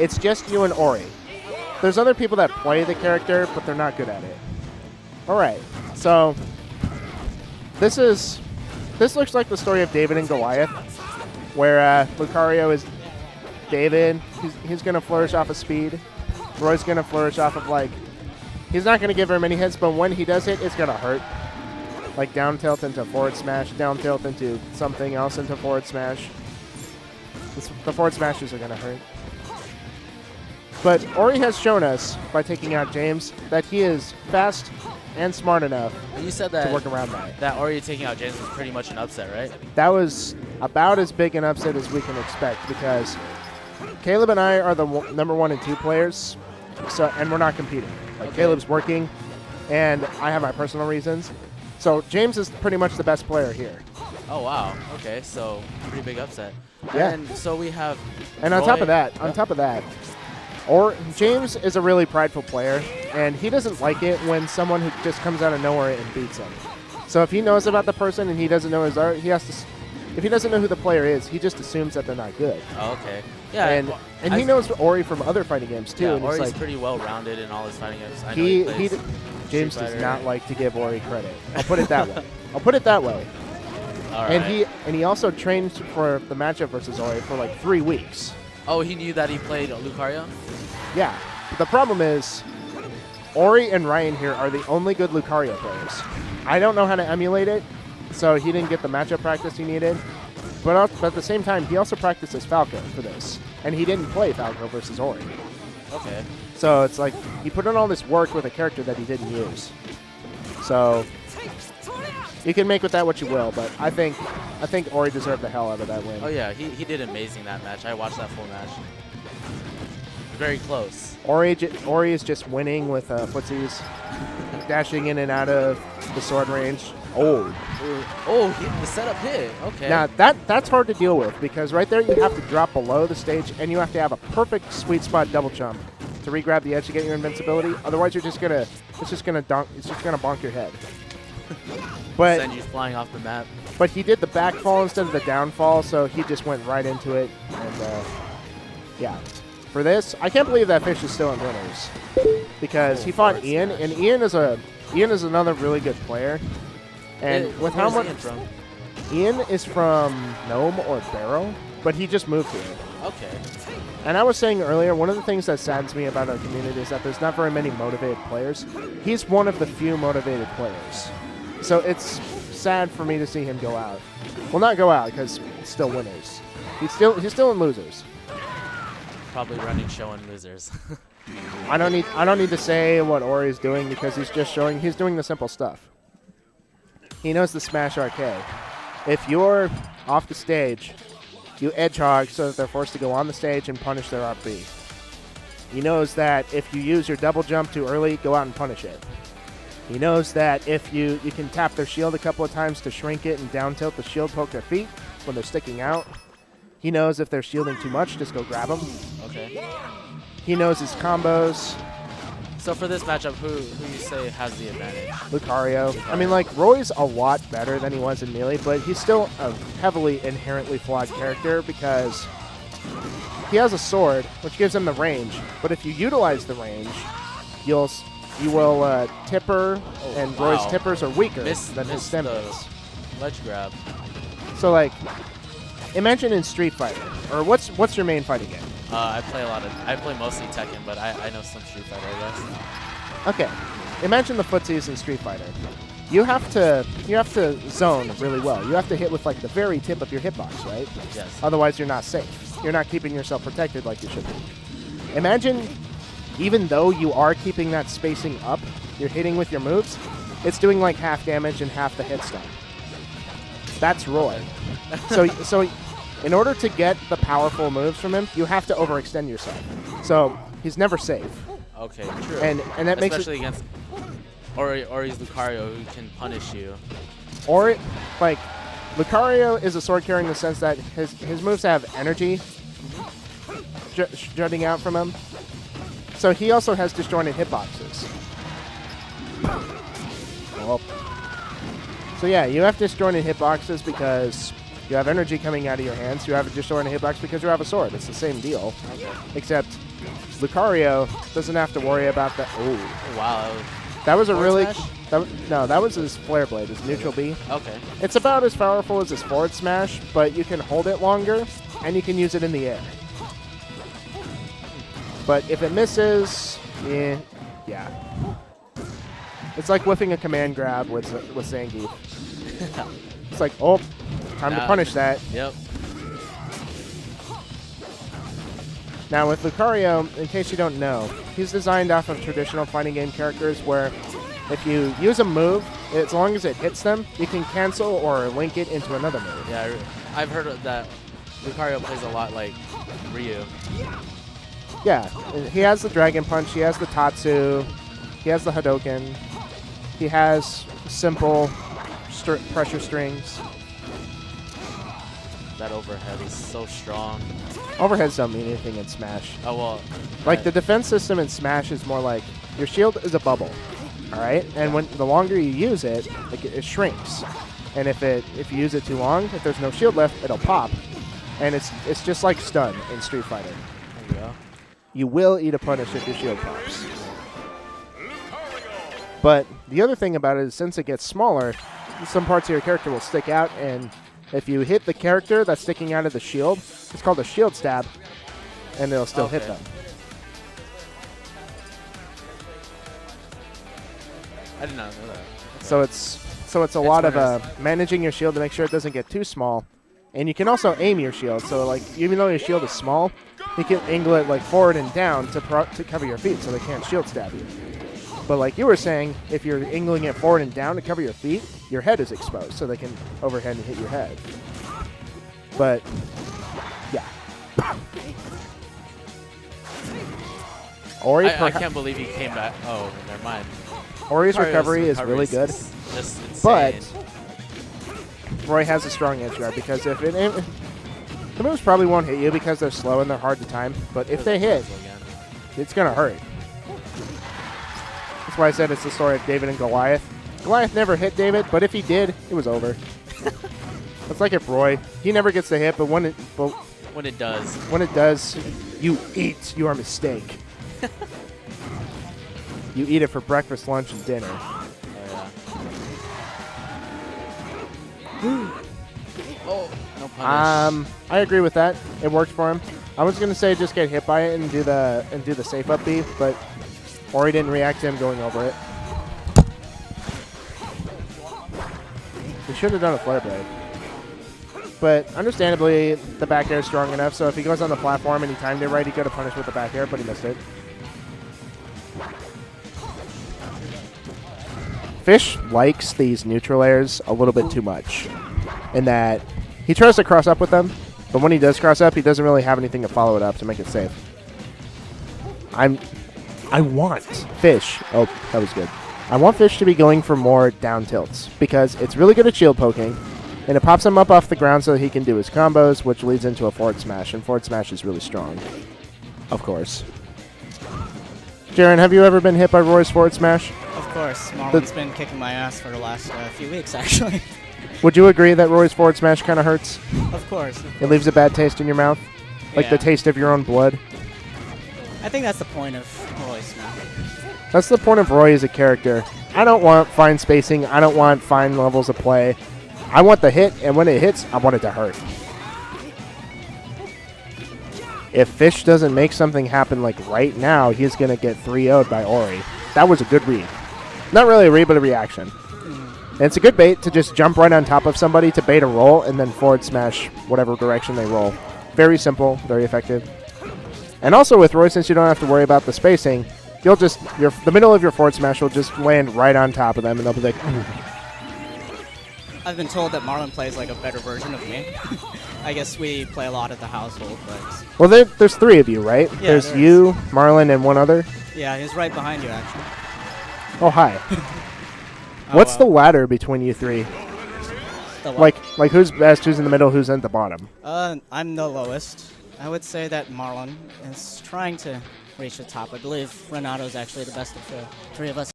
It's just you and Ori. There's other people that play the character, but they're not good at it. All right, so this looks like the story of David and Goliath, where Lucario is David. He's going to flourish off of speed. Roy's going to flourish off of, like, he's not going to give very many hits, but when he does hit, it's going to hurt. Like down tilt into forward smash, down tilt into something else into forward smash. The forward smashes are going to hurt. But Ori has shown us, by taking out James, that he is fast and smart enough you said that to work around that. That Ori taking out James was pretty much an upset, right? That was about as big an upset as we can expect, because Caleb and I are the number 1 and 2 players, and we're not competing. Like, Caleb's working, and I have my personal reasons. So James is pretty much the best player here. Oh, wow. Okay, so pretty big upset. Yeah. And so we have And on top of that, James is a really prideful player, and he doesn't like it when someone who just comes out of nowhere and beats him. So if he knows about the person and he doesn't know his art, if he doesn't know who the player is, he just assumes that they're not good. Oh, okay. Yeah. And he knows Ori from other fighting games too. Yeah, and Ori's like, pretty well-rounded in all his fighting games. I know James does not like to give Ori credit. I'll put it that way. All right. And he also trained for the matchup versus Ori for like 3 weeks. Oh, he knew that he played Lucario? Yeah. But the problem is, Ori and Ryan here are the only good Lucario players. I don't know how to emulate it, so he didn't get the matchup practice he needed. But at the same time, he also practices Falco for this, and he didn't play Falco versus Ori. Okay. So it's like he put in all this work with a character that he didn't use. So you can make with that what you will, but I think Ori deserved the hell out of that win. Oh yeah, he did amazing that match. I watched that full match. Very close. Ori is just winning with footsies, dashing in and out of the sword range. Oh, the setup hit. Okay. now that's hard to deal with, because right there you have to drop below the stage and you have to have a perfect sweet spot double jump to re-grab the edge to get your invincibility. Otherwise, it's just gonna bonk your head. But send you flying off the map. But he did the backfall instead of the downfall, so he just went right into it. And yeah, for this, I can't believe that Fish is still in winners, because he fought Ian, and Ian is another really good player. And with how much Ian is from Nome or Barrow, but he just moved here. Okay. And I was saying earlier, one of the things that saddens me about our community is that there's not very many motivated players. He's one of the few motivated players. So it's sad for me to see him go out. Well, not go out, because it's still winners. He's still in losers. Probably running show in losers. I don't need to say what Ori's doing, because he's doing the simple stuff. He knows the Smash Arcade. If you're off the stage, you edge hog so that they're forced to go on the stage and punish their RP. He knows that if you use your double jump too early, go out and punish it. He knows that if you can tap their shield a couple of times to shrink it and down tilt the shield, poke their feet when they're sticking out. He knows if they're shielding too much, just go grab them. Okay. He knows his combos. So for this matchup, who you say has the advantage? Lucario. I mean, like, Roy's a lot better than he was in Melee, but he's still a heavily inherently flawed character, because he has a sword, which gives him the range. But if you utilize the range, you will tipper, and Roy's tippers are weaker than his stem is. Ledge grab. So, like, imagine in Street Fighter, or what's your main fighting game? I play mostly Tekken, but I know some Street Fighter, I guess. Okay, imagine the footsies in Street Fighter. You have to zone really well. You have to hit with like the very tip of your hitbox, right? Yes. Otherwise, you're not safe. You're not keeping yourself protected like you should be. Imagine, even though you are keeping that spacing up, you're hitting with your moves, it's doing like half damage and half the hit stun. That's Roy. So in order to get the powerful moves from him, you have to overextend yourself. So he's never safe. Okay, true. And that makes it, especially against Ori's Lucario, who can punish you. Or like Lucario is a sword carrier in the sense that his moves have energy jutting out from him. So he also has disjointed hitboxes. Well, so yeah, you have disjointed hitboxes because you have energy coming out of your hands. You have a disjointed hitbox because you have a sword. It's the same deal, except Lucario doesn't have to worry about that. Oh, wow. That was a Forward really... smash? No, that was his Flare Blade, his neutral B. Okay. It's about as powerful as his forward smash, but you can hold it longer, and you can use it in the air. But if it misses, yeah. It's like whiffing a command grab with Zangief. It's like, oh, time to punish that. Yep. Now with Lucario, in case you don't know, he's designed off of traditional fighting game characters where if you use a move, as long as it hits them, you can cancel or link it into another move. Yeah, I've heard of that Lucario plays a lot like Ryu. Yeah, he has the Dragon Punch, he has the Tatsu, he has the Hadoken, he has simple pressure strings. That overhead is so strong. Overheads don't mean anything in Smash. Oh, well. Like, the defense system in Smash is more like your shield is a bubble, all right? And when the longer you use it, like it shrinks. And if you use it too long, if there's no shield left, it'll pop. And it's just like stun in Street Fighter. There you go. You will eat a punish if your shield pops. But the other thing about it is since it gets smaller, some parts of your character will stick out, and if you hit the character that's sticking out of the shield, it's called a shield stab, and it'll still hit them. I did not know that. Okay. So it's a lot of managing your shield to make sure it doesn't get too small, and you can also aim your shield. So like even though your shield is small, you can angle it like forward and down to cover your feet, so they can't shield stab you. But like you were saying, if you're angling it forward and down to cover your feet, your head is exposed, so they can overhead and hit your head. But, yeah. Ori, I can't believe he came back. Oh, never mind. Ori's recovery is really good. Just insane. But Roy has a strong edge guard because if the moves probably won't hit you because they're slow and they're hard to time. But if they hit, it's going to hurt. That's why I said it's the story of David and Goliath. Goliath never hit David, but if he did, it was over. It's like if Roy, he never gets the hit, but when it does, you eat your mistake. You eat it for breakfast, lunch, and dinner. Oh, no punish. I agree with that. It worked for him. I was gonna say just get hit by it and do the safe up B, but Ori didn't react to him going over it. He should have done a flare blade. But understandably, the back air is strong enough, so if he goes on the platform and he timed it right, he could have punished with the back air, but he missed it. Fish likes these neutral airs a little bit too much, in that he tries to cross up with them, but when he does cross up, he doesn't really have anything to follow it up to make it safe. I want Fish. Oh, that was good. I want Fish to be going for more down tilts because it's really good at shield poking, and it pops him up off the ground so he can do his combos, which leads into a forward smash, and forward smash is really strong, of course. Jaren, have you ever been hit by Roy's forward smash? Of course. Marlon's been kicking my ass for the last few weeks, actually. Would you agree that Roy's forward smash kind of hurts? Of course. It leaves a bad taste in your mouth? Like the taste of your own blood? I think that's the point of Roy's smash. That's the point of Roy as a character. I don't want fine spacing. I don't want fine levels of play. I want the hit, and when it hits, I want it to hurt. If Fish doesn't make something happen like right now, he's going to get 3-0'd by Ori. That was a good read. Not really a read, but a reaction. And it's a good bait to just jump right on top of somebody to bait a roll and then forward smash whatever direction they roll. Very simple, very effective. And also with Roy, since you don't have to worry about the spacing, you'll just the middle of your forward smash will just land right on top of them, and they'll be like, I've been told that Marlon plays like a better version of me. I guess we play a lot at the household, but... Well, there's three of you, right? Yeah, there's you, Marlon, and one other? Yeah, he's right behind you, actually. Oh, hi. What's the ladder between you three? Like who's best, who's in the middle, who's at the bottom? I'm the lowest. I would say that Marlon is trying to reach the top. I believe Renato's actually the best of the three of us.